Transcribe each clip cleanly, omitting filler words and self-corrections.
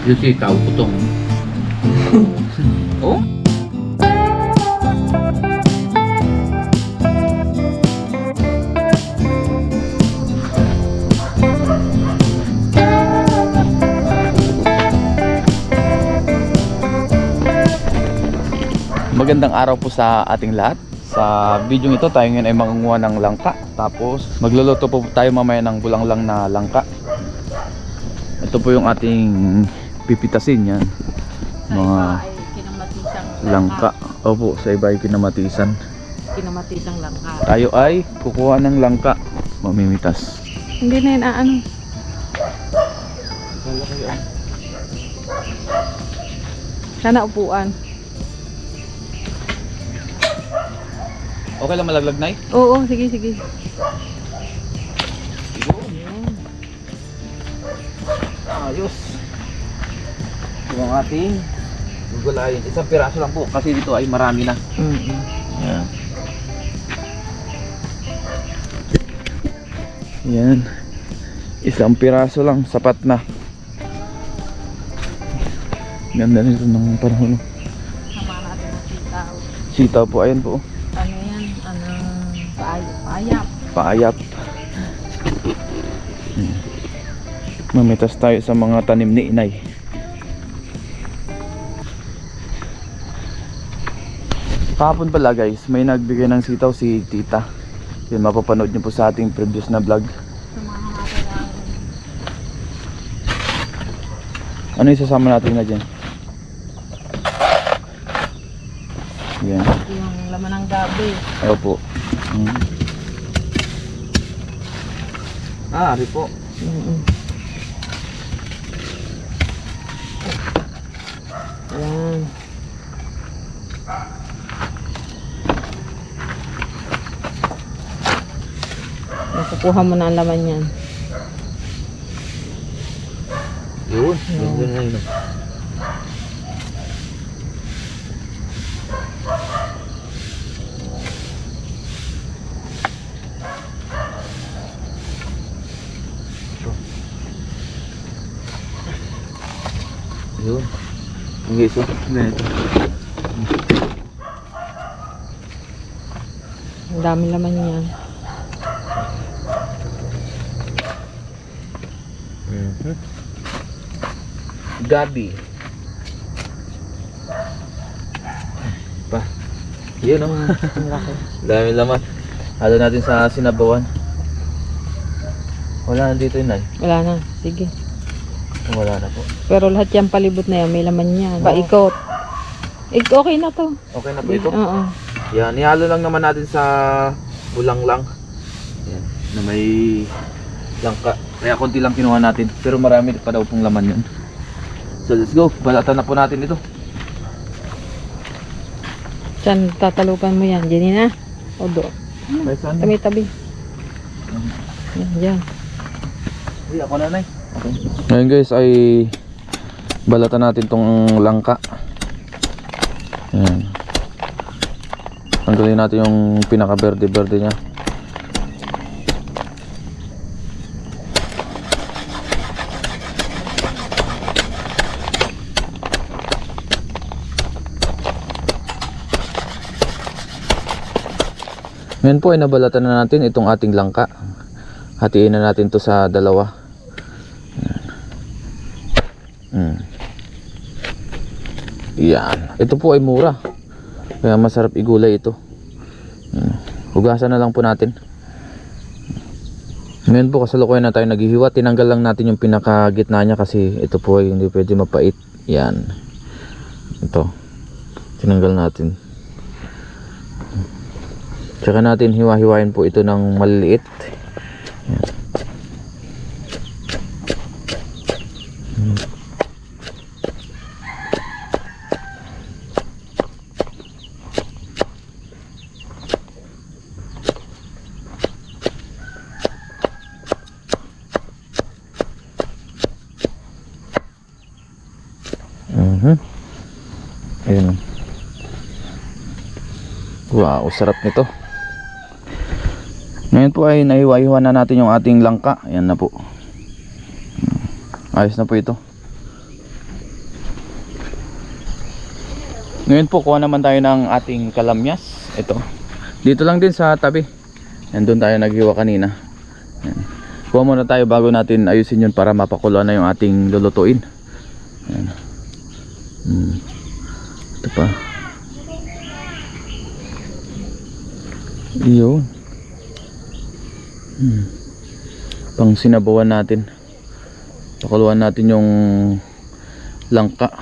Yung sitaw, putong. Oh? Magandang araw po sa ating lahat. Sa video ito tayo ngayon ay mangunguha ng langka. Tapos magluluto po tayo mamaya ng bulanglang na langka. Ito po yung ating pipitasin yan. Mga langka. Opo, sa iba ay kinamatisan. Kinamatisang langka. Tayo ay kukuha ng langka. Mamimitas. Hindi na yun ano. Sana upuan. Okay lang malaglag na Oo, sige, sige. Ayos. Ito ang ating gugulayin. Isang piraso lang po kasi dito ay marami na. Yan. Yan. Isang piraso lang, sapat na. Ganda nito ng panahon. Sama natin ang sitaw. Sitaw po, ayan po. Ano yan? Paayap. Paayap. Mamitas tayo sa mga tanim ni inay. Kahapon pala guys, may nagbigay ng sitaw si tita. Yun, mapapanood nyo po sa ating previous na vlog. Sa mga kailangan. Ano isasama natin na dyan? Yan. Yung laman ng gabi. Ayaw po. Ari po. Ayan. Nakukuha mo na ang laman yan. Yun. Yun na yun. Yun. Ang giso. Ganito. Ang dami laman yan. Gabi. Pa. Yun ang dami laman. Halo natin sa sinabawan. Wala na dito yun ay. Wala na. Sige. Wala na po. Pero lahat yan palibot na yan. May laman yan. Paikot. Okay na to. Okay na po ito. Oo. Yan, ihalo lang naman natin sa bulanglang. Yan, na may langka. Kaya konti lang kinuha natin. Pero marami pa daw pong laman yun. So let's go. Balatan na po natin ito. Saan tatalukan mo yan? Diyan na? O doon? Tabi-tabi. Yan, dyan. Uy, ako na, Nay. Okay. Ngayon guys ay balatan natin tong langka. Yan. Tanggalin natin yung pinaka berde-berde niya. Ngayon po ay nabalatan na natin itong ating langka. Hatiin na natin to sa dalawa. Yan. Ito po ay mura. Kaya masarap igulay ito. Hugasan na lang po natin. Ngayon po kasalukuyan na tayo naghihiwa. Tinanggal lang natin yung pinakagitna niya kasi ito po ay hindi pwede mapait. Yan. Ito. Tinanggal natin. Tsaka natin hiwa-hiwain po ito ng maliliit. Yan. Ayun. Wow, sarap nito. Ngayon po ay nahiwa-hiwa na natin yung ating langka. Ayan na po. Ayos na po ito. Ngayon po, kuha naman tayo ng ating kalamyas. Ito. Dito lang din sa tabi. Yan, doon tayo naghiwa kanina. Yan. Kuha muna tayo bago natin ayusin yun para mapakuluan na yung ating lulutuin. Yan. Ito pa. Iyon. Pang sinabawan natin. Pakuluan natin yung langka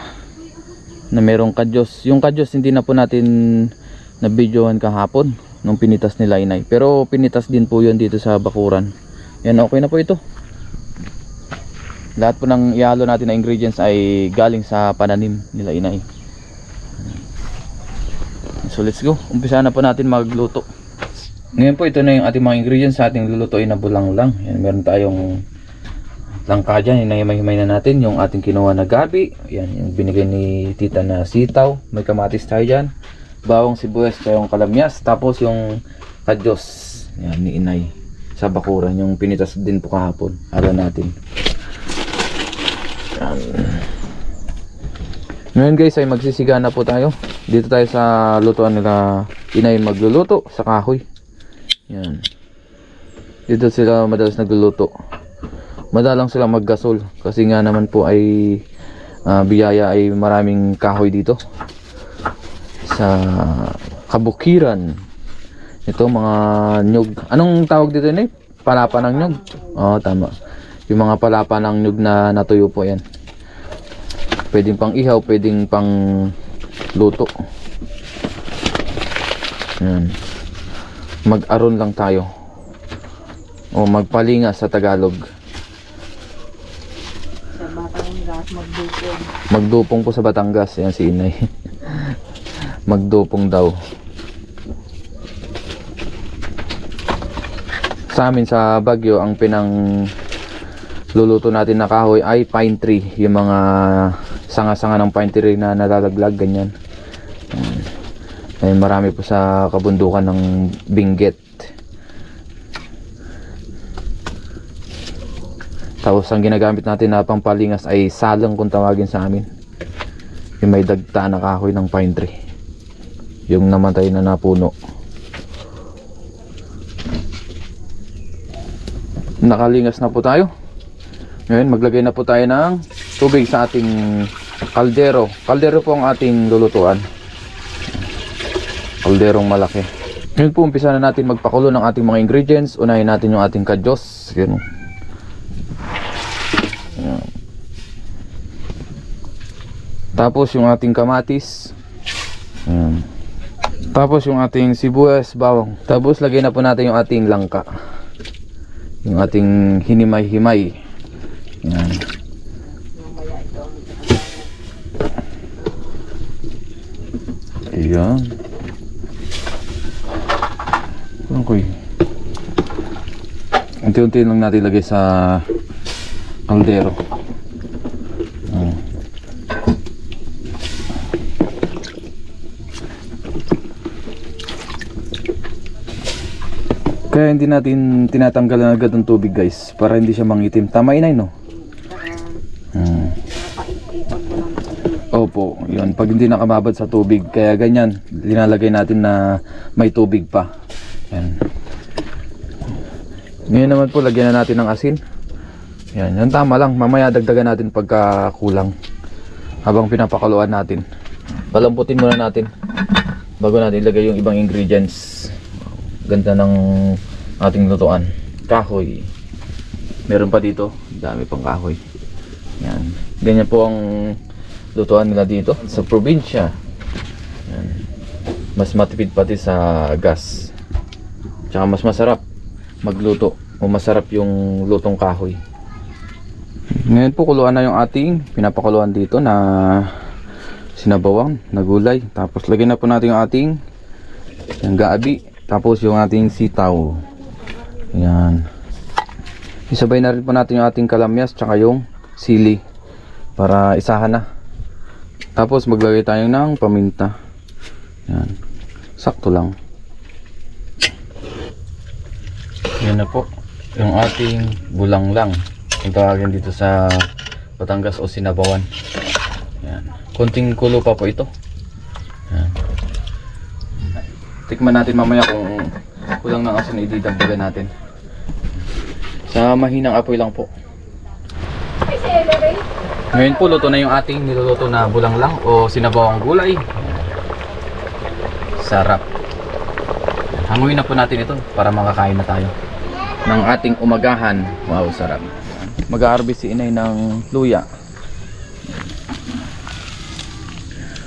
na merong kadyos. Yung kadyos hindi na po natin na-videohan kahapon nung pinitas nila inay. Pero pinitas din po yun dito sa bakuran. Yan, okay na po ito. Lahat po ng ihalo natin na ingredients ay galing sa pananim nila inay. So let's go. Umpisa na po natin magluto. Ngayon po ito na yung ating mga ingredients sa ating lulutuin na bulanglang. Yan, meron tayong langka dyan, hinahimay-himay na natin yung ating kinuha na gabi. Yan, yung binigay ni tita na sitaw. May kamatis tayo dyan, bawang sibuyas, yung kalamyas. Tapos yung kadyos, yan, ni inay sa bakuran, yung pinitas din po kahapon. Halo natin. Yan. Ngayon guys ay magsisiga na po tayo. Dito tayo sa lutuan nila inay magluluto sa kahoy. Yan. Dito sila madalas nagluluto. Madalang sila maggasol kasi nga naman po ay biyaya ay maraming kahoy dito sa kabukiran. Ito mga nyug. Anong tawag dito ni? Palapa ng nyug. Oo, tama. Yung mga palapa ng nyug na natuyo po yan. Pwedeng pang ihaw, pwedeng pang luto. Yan. Mag-aron lang tayo. O magpalinga sa Tagalog. Sa Batangas, magdupong. Magdupong po sa Batangas. Yan si inay. Magdupong daw. Sa amin sa Baguio, ang pinang luluto natin na kahoy ay pine tree. Yung mga sanga-sanga ng pine tree na nalalaglag, ganyan. Ay marami po sa kabundukan ng Benguet. Tapos ang ginagamit natin na pampalingas ay salang kung tawagin sa amin. Yung may dagta na kahoy ng pine tree. Yung namatay na napuno. Nakalingas na po tayo. Ngayon maglagay na po tayo ng tubig sa ating kaldero. Kaldero po ang ating lulutuan. Kalderong malaki. Ngayon po umpisa na natin magpakulo ng ating mga ingredients. Unahin natin yung ating kadyos. Yan. Yan. Tapos yung ating kamatis. Yan. Tapos yung ating sibuyas, bawang. Tapos lagay na po natin yung ating langka. Yung ating hinimay-himay. Yan. Ayan. Okay. Unti-unti lang natin ilagay sa kaldero. Kaya hindi natin tinatanggalan agad ng tubig guys, para hindi siya mangitim. Tama inay no? Opo, yun. Pag hindi nakababad sa tubig, kaya ganyan, linalagay natin na may tubig pa. Yan. Ngayon naman po, lagyan na natin ng asin. Yan, yan tama lang. Mamaya dagdagan natin pagka kulang. Habang pinapakaluan natin. Palamputin muna natin bago natin ilagay yung ibang ingredients. Ganda ng ating lutuan. Kahoy. Meron pa dito. Dami pang kahoy. Yan. Ganyan po ang lutuan nila dito sa probinsya. Yan. Mas matipid pati sa gas. Tsaka mas masarap magluto. O masarap yung lutong kahoy. Ngayon po kuluan na yung ating pinapakuluan dito na sinabawang na gulay. Tapos lagyan na po natin yung ating yung gabi. Tapos yung ating sitaw. Yan. Isabay na rin po natin yung ating kalamyas tsaka yung sili para isahan na. Tapos maglagay tayo ng paminta. Yan. Sakto lang. Yan na po yung ating bulanglang. Yung tawagin dito sa Batangas o sinabawan. Yan. Konting kulo pa po ito. Tikman natin mamaya kung kulang ng asin, ididagdagan natin. Sa mahinang apoy lang po. Ngayon po, luto na yung ating niluluto na bulanglang o sinabawang gulay. Sarap. Hanguin na po natin ito para makakain na tayo ng ating umagahan. Wow, sarap. Mag-aarbis si inay ng luya.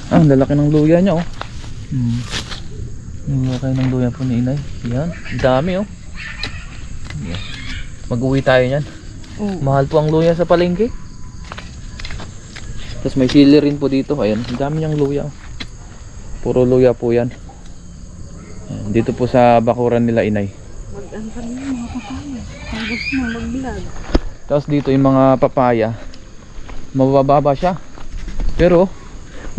Ah, ang lalaki ng luya niya, oh. Ang lalaki ng luya po ni inay. Yan, dami, oh. Mag-uwi tayo niyan. Mahal po ang luya sa palengke. Tapos may sili rin po dito. Ayan, ang dami niyang luya, oh. Puro luya po yan. Ayan, dito po sa bakuran nila inay. Mag-ano ka rin mga papaya. Ang gusto mo mag-vlog. Tapos dito yung mga papaya, mabababa siya, pero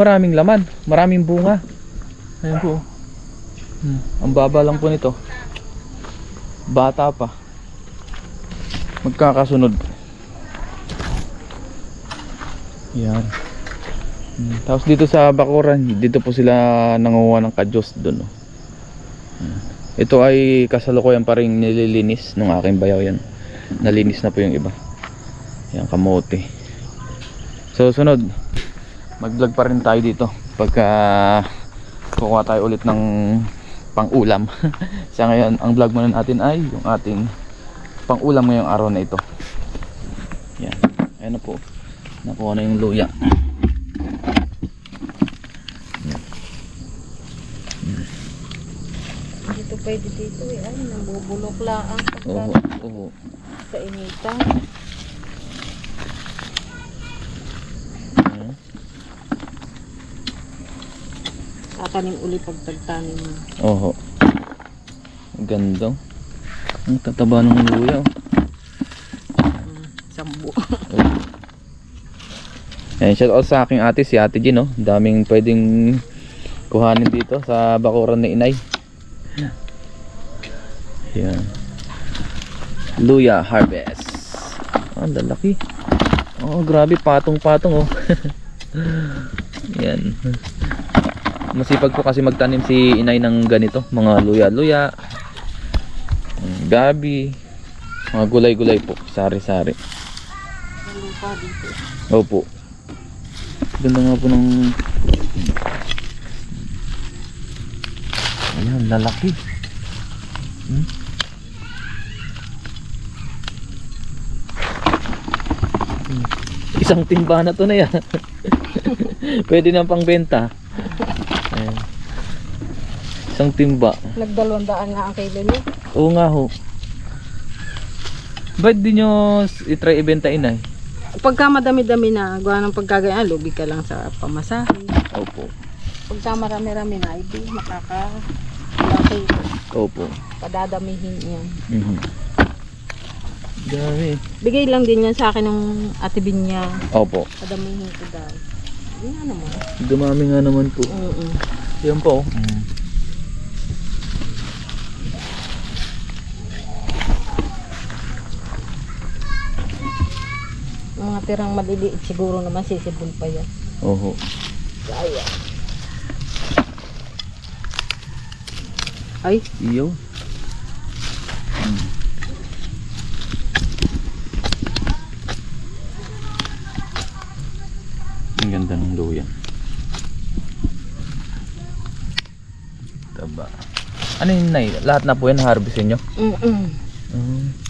maraming laman, maraming bunga. Ayan po. Ang baba lang po nito. Bata pa. Magkakasunod. Yan. Tapos dito sa bakuran, dito po sila nanguha ng kadyos doon. Ito ay kasalukuyan pa rin nililinis ng aking bayaw yan. Nalinis na po yung iba. Yan, kamote. So sunod, mag-vlog pa rin tayo dito pagka kukuha tayo ulit ng pang-ulam. Sa ngayon, ang vlog muna natin ay yung ating pang-ulam ngayong araw na ito. Yan, ayan na po. Nakuha na yung luya. Dito pwede dito eh. Ay, nabubulok lang Oo, oo. sa inita. Ayan. Tatanim uli pag tagtanim mo. Oo. Ganda. Ang tataba ng luya. Sambo. Ayan, shout out sa aking ate, si Ate Jean, oh. Daming pwedeng kuhanin dito sa bakuran ni inay. Ayan. Luya harvest. Ang lalaki. Oh, grabe, patong-patong, oh. Ayan. Masipag po kasi magtanim si inay ng ganito, mga luya-luya, gabi, mga gulay-gulay po, sari-sari. Lupa dito. Opo. Ganda nga po ng... Ayan, lalaki. Isang timba na to na yan. Pwede na pang benta. Ayan. Isang timba. Nag-200 nga ang kilo niya. Oo nga ho. Ba't di nyo itry ibenta inay? Pagka madami-dami na, gawa ng pagkagaya, lugi ka lang sa pamasahe. Opo. Pagka marami-rami na, hindi makaka-laki. Opo. Padadamihin yan. Dami. Bigay lang din yan sa akin ng ate Binya. Opo. Padamihin ko daw. Hindi nga naman. Dumami nga naman po. Yan po. Mga tirang maliliit siguro naman sisibol pa yan. Oho. Kaya. Ay, Iyo. Ang ganda ng luya. Taba. Ano yun, Nay? Lahat na po yan harvestin nyo?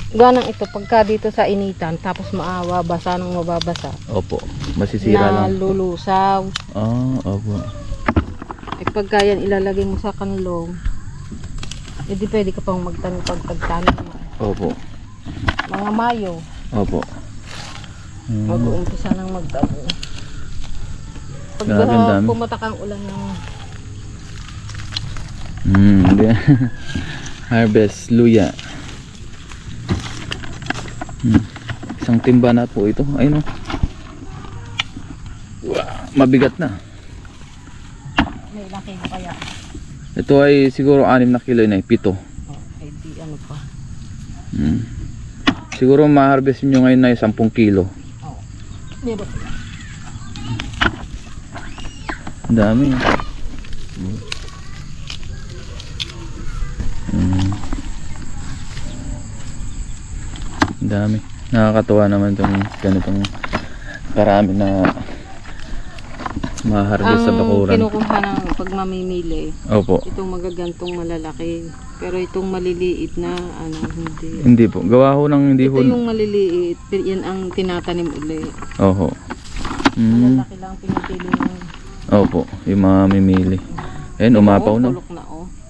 Ganang ito pagka dito sa initan tapos maawa basa ng mababasa. Opo. Masisira lang. Nalulusaw. Opo. Eh pagka yan ilalagay mo sa kanlong, hindi pwede ka pang magtanim pag tagtanim mo. Opo. Mga Mayo, Opo. mag-uumpisa nang magtanim. Pag Grabe, ang dami. pumatak ang ulan ng harvest luya. Isang timba na po ito. Ayun, oh. Wow, mabigat na. may ilang kilo kaya. Ito ay siguro 6 na kilo na, 7. Oh, eh di ano pa. Siguro ma-harvest nyo ngayon na 10 kilo. Oh. Meron. Ang dami. Ang dami. Nakakatuwa naman itong ganitong karami na maharvest sa Ang bakuran. kinukuha ng pag mamimili, Opo. itong magagantong malalaki. Pero itong maliliit na, hindi. Hindi po. Gawa ho ng hindi ho. Ito yung maliliit, yan ang tinatanim uli. Oho. Malalaki lang pinipili ng Opo. Yung mga mimili. Ayun, umapaw na. tulok na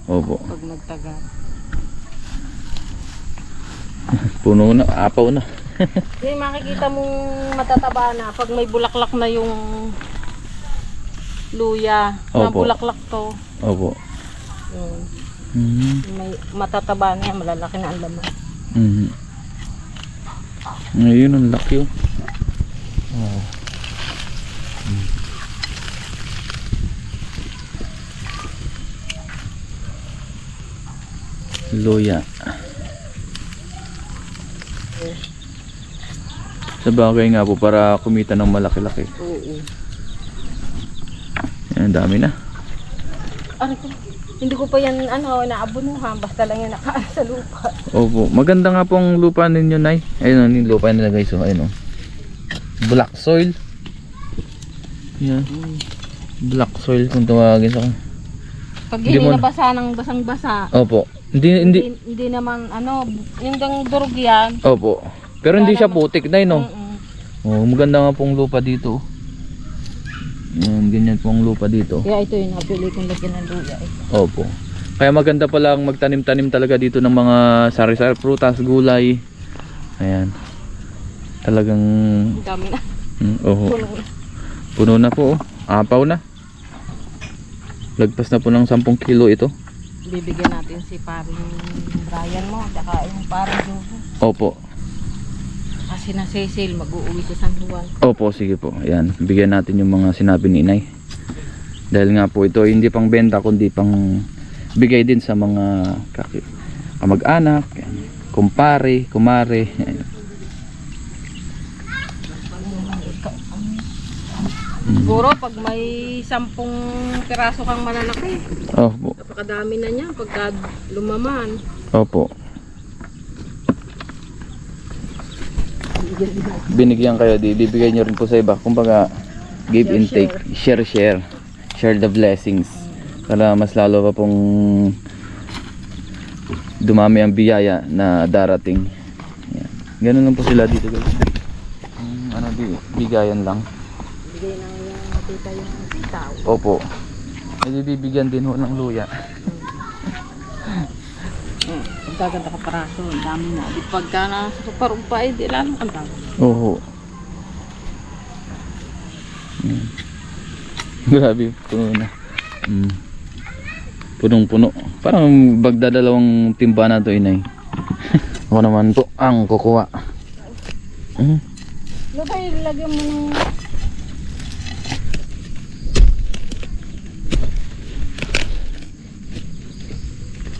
Opo. pag nagtagal. Puno na. Apaw na. Yung makikita mong matataba na pag may bulaklak na yung luya. Na Opo. bulaklak to. Opo. Yun. May matataba na yan, malalaki na ang laman. Ngayon, ang laki oh. Oh. Luya. Sa bagay nga po para kumita ng malaki-laki. Oo. Yan, ang dami na. Aray ko, hindi ko pa yan naabunuhan, basta lang yan nakaan sa lupa. Opo, maganda nga po ang lupa ninyo, Nay. Ayun, yung lupa nila guys, oh. Ayun, oh. Black soil. Yan. Black soil kung tawagin sa. Pag Hindi hindi mo- nabasa ng basang-basa, Opo. Hindi. hindi naman yung durog yan. Opo. Pero hindi siya putik, Nay, no? Mm-mm. Oh, maganda nga pong lupa dito. Yan, ganyan pong lupa dito. Kaya ito yung napili kong lagyan ng luya. Opo. Kaya maganda palang magtanim-tanim talaga dito ng mga sari-sari, prutas, gulay. Ayan. Talagang Ang dami na. oho. Puno na. Puno na po, oh. Apaw na. Lagpas na po ng 10 kilo ito. Bibigyan natin si paring Brian mo, tsaka yung paring Jojo. Opo. Kasi na Cecil, mag-uuwi sa San Juan. Opo, sige po. Ayan, bigyan natin yung mga sinabi ni Inay. Dahil nga po ito hindi pang benta kundi pang bigay din sa mga kamag-anak, kumpare, kumare. Ayan. Siguro pag may 10 piraso kang malalaki, Opo. napakadami na niya pagka lumaman. Opo. Binigyan kayo, di bibigay nyo rin po sa iba. Kumbaga, give and take, share the blessings. Para mas lalo pa pong dumami ang biyaya na darating. Yan. Ganun lang po sila dito guys. Bigayan lang. Bigay ng yung tita yung sitaw. Opo. May bibigyan din ho ng luya. Ang gaganda ka paraso, ang dami na. Di pagka na sa parumpa, di lalong ang dami. Oo. Grabe, puno na. Punong-puno. Parang bagdadalawang timba na to, Inay. Ako naman po ang kukuha. Ano ba ilagyan mo ng...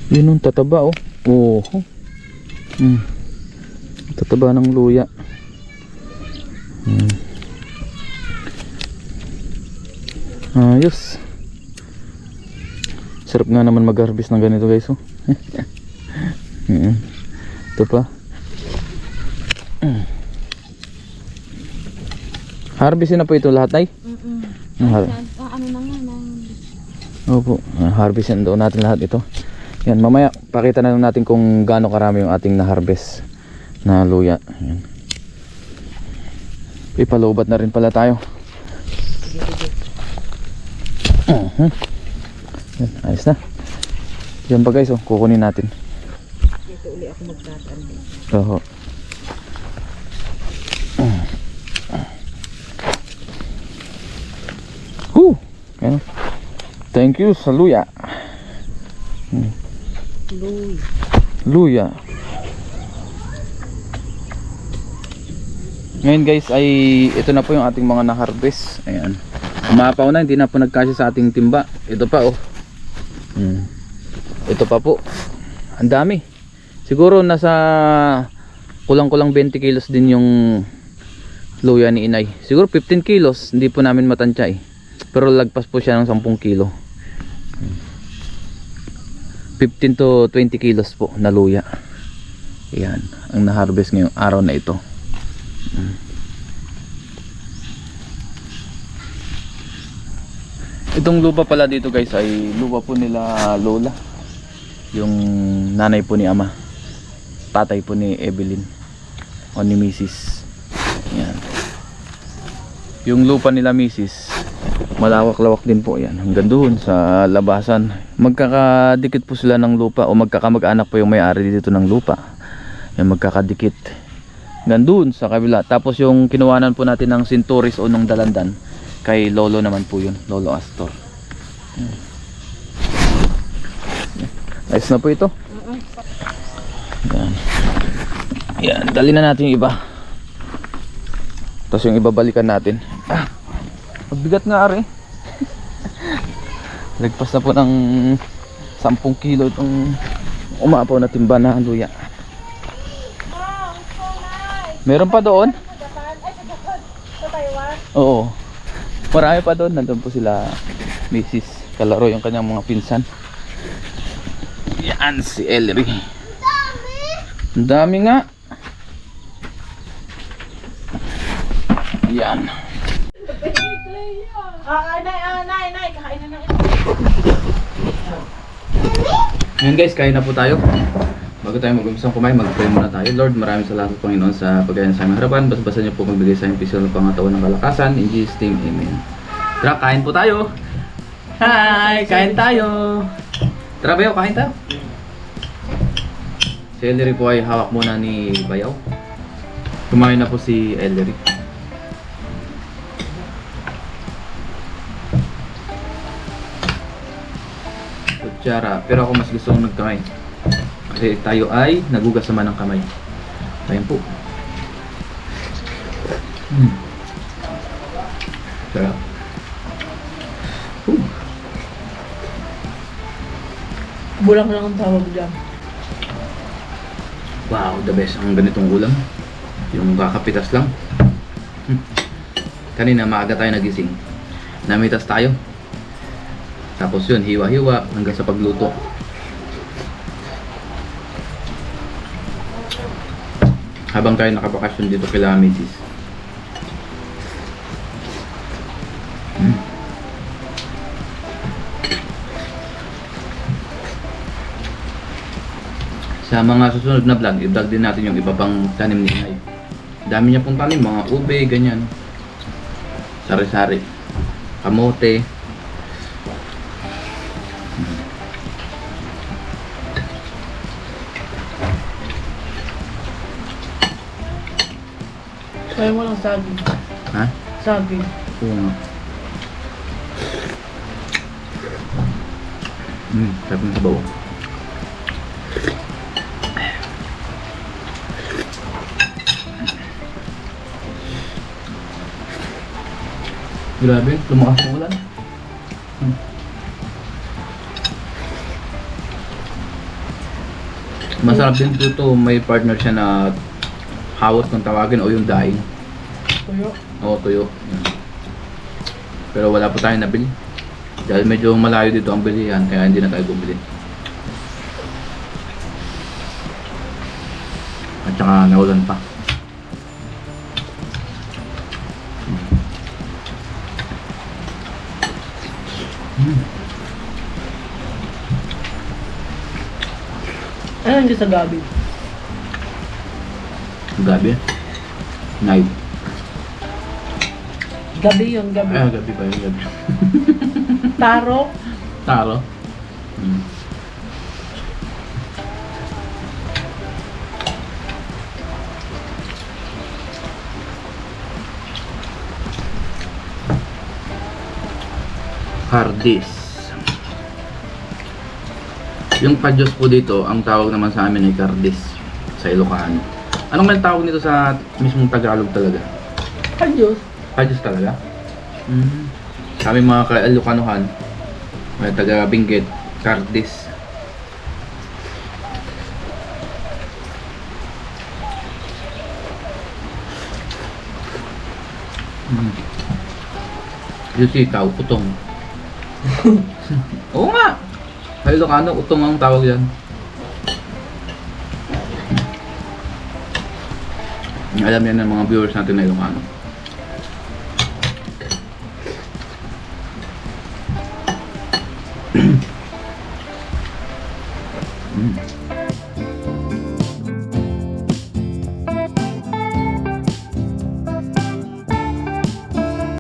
Yun ang tataba, oh. Oo. Tataba ng luya. Ayos. Sarap nga naman mag-harvest ng ganito guys, oh. Ito pa. Harvestin na po ito lahat, ay? Ano na nga. Opo, harvestin daw natin lahat ito. Yan, mamaya pakita na lang natin kung gaano karami yung ating na-harvest na luya. Yan. Ipalobat na rin pala tayo. Yan, ayos na. Yan pa guys, oh, kukunin natin. Dito uli ako magtatanda. Oho. Yan. Thank you sa luya. Luya. Ngayon guys ay ito na po yung ating mga na-harvest. Ayan. Umapaw na, hindi na po nagkasya sa ating timba. Ito pa, oh. Ito pa po. Ang dami. Siguro nasa kulang-kulang 20 kilos din yung luya ni Inay. Siguro 15 kilos, hindi po namin matansya eh. Pero lagpas po siya ng 10 kilo. 15 to 20 kilos po na luya. Ayan, ang na-harvest ngayong araw na ito. Itong lupa pala dito guys ay lupa po nila lola. Yung nanay po ni ama. Tatay po ni Evelyn o ni Mrs. Yan. Yung lupa nila Mrs. malawak-lawak din po yan. Hanggang doon sa labasan. Magkakadikit po sila ng lupa o magkakamag-anak po yung may-ari dito ng lupa. Yan, magkakadikit. Hanggang doon sa kabila. Tapos yung kinuwanan po natin ng Sinturis o ng Dalandan, kay Lolo naman po yun. Lolo Astor. Nice na po ito. Yan. Yan, dali na natin yung iba. Tapos yung iba balikan natin. Mabigat nga ari. Lagpas na po ng 10 kilo itong umapaw na timba na luya. Meron pa doon? Oo. Marami pa doon. Nandun po sila Mrs. Kalaro yung kanyang mga pinsan. Yan si Ellery. Ang dami nga. Yan. Nay, kakain na ito. Ngayon guys, kain na po tayo. Bago tayo mag-umpisang kumain, mag-pray muna tayo. Lord, maraming salamat Panginoon sa pagkain sa aming harapan. Basta niyo po magbigay sa aming pisil ng pangatawan ng kalakasan. In Jesus' name, Amen. Tara, kain po tayo. Hi! Kain tayo! Tara Bayaw, kain tayo. Si Ellery po ay hawak muna ni Bayaw. Kumain na po si Ellery. Kutsara, pero ako mas gusto kong nagkamay. Kasi tayo ay nagugas naman ng kamay. Ayan po. Sarap. Bulang lang ang tawag dyan. Wow, the best ang ganitong ulam. Yung kakapitas lang. Kanina maaga tayo nagising. Namitas tayo. Tapos yun, hiwa-hiwa hanggang sa pagluto. Habang tayo nakabakasyon dito kila Mrs. Sa mga susunod na vlog, i-vlog din natin yung iba pang tanim ni Inay. Dami niya pong tanim, mga ube, ganyan. Sari-sari. Kamote. Kaya mo lang saging. Ha? Saging. Oo nga. Sarap ng sabaw. Grabe, lumakas ang ulan. Masarap din dito, may partner siya na hawot kung tawagin o yung daing. Tuyo. Oo, tuyo. Yan. Pero wala po tayong nabili. Dahil medyo malayo dito ang bilihan, kaya hindi na tayo bumili. At saka naulan pa. Ano hindi sa gabi? Gabi? Night. Gabi yun, gabi. Gabi pa yun, gabi. Taro. Taro. Hardis. Yung padyos po dito, ang tawag naman sa amin ay Cardis sa Ilocano. Anong may tawag nito sa mismong Tagalog talaga? Padyos. Padyos talaga? Sa aming mga ka-Ilocanohan, may taga Benguet, Cardis. Yung sitaw, utong. Oo nga! Sa Ilocano, utong ang tawag yan. Alam yan ng mga viewers natin na Ilocano.